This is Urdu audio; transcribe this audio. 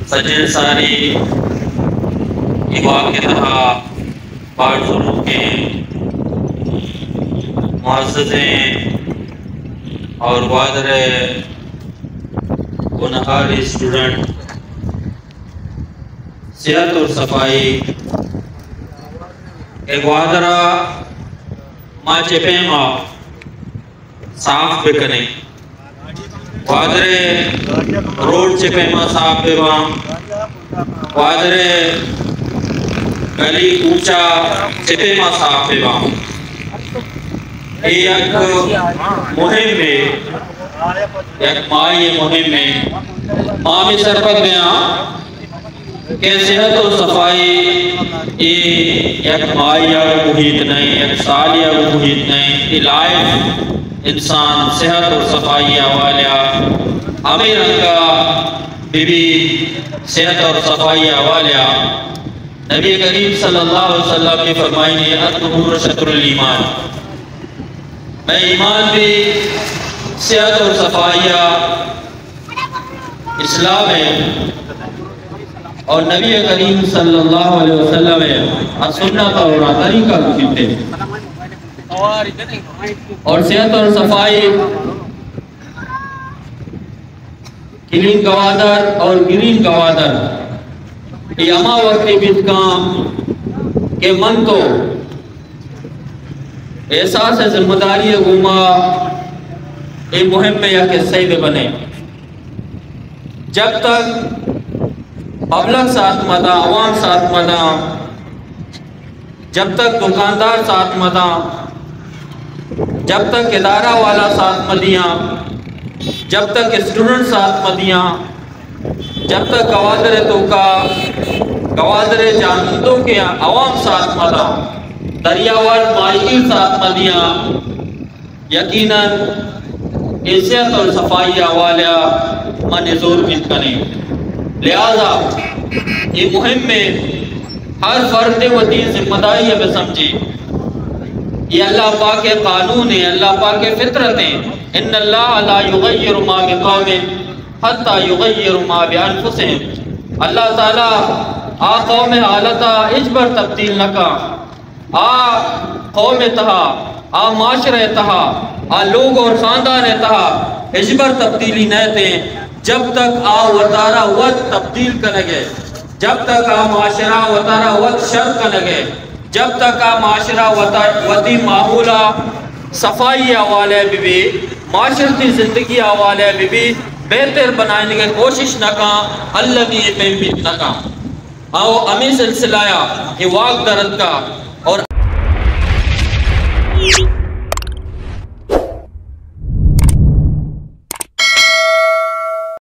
سجن ساری واقع تھا پاٹ ضرور کے معززیں اور وادر گنہار اسٹوڈنٹ صحت اور صفائی ایک وادرہ ماں چپیما صاف بکنے وادرے روڈ چپیما صاف بیوام وادرے گلی اونچا چپیما صاف بیوام ایک مہم میں ایک مائی مہم میں ماں میں سرپت میں کہ صحت و صفائی ایک مائی یا محیط نہیں ایک سال یا محیط نہیں لائف انسان صحت اور صفائی حوالہ ہمیں رنگا بی بی صحت اور صفائی حوالہ نبی کریم صلی اللہ علیہ وسلم نے فرمائی نے الطہور شطر الایمان میں ایمان بھی صحت اور صفائیہ اسلام ہے اور نبی کریم صلی اللہ علیہ وسلم ہے سنت اور طریقہ کھیلتے اور صحت اور صفائی کلین گوادر اور گرین گوادر یہ اما وقتی بیت کام کہ من تو احساس ذمہ داری گما یہ مہم میں یا کہ سید بنے جب تک پبلک ساتھ مدا عوام ساتھ مدا جب تک دکاندار ساتھ مدا جب تک ادارہ والا ساتھ مدیاں جب تک اسٹوڈنٹ ساتھ مدیاں جب تک گوادر تو کا گوادر جانندوں کے عوام ساتھ مدا دریاوال ماہرین ساتھ مدیاں یقیناً عزت اور صفائی حوالہ من زور مل کریں لہذا یہ مہم میں ہر فرد و دین ذمہ داری ہے سمجھے یہ اللہ پاک کے قانون ہے اللہ پاک کے فطرت ہیں ان اللہ لا یغیر ما بقوم حتی یغیر ما بانفسهم اللہ تعالیٰ آ قوم حالتا اجبر تبدیل نہ آ قوم تہا آ معاشرہ تہا آ لوگ اور خاندان تہا اجبر تبدیلی نہ تھے جب تک آ وطارہ وقت تبدیل کا لگے جب تک آ معاشرہ وطارہ وقت شر کا لگے جب تک آ معاشرہ وطی معمولہ صفائی حوالے بھی معاشرتی زندگی حوالے بھی بہتر بنانے کی کوشش نہ کہاں اللہ بھی یہ پہنبیت نہ کہاں آؤ امی سلسلہ یہ واق درد کا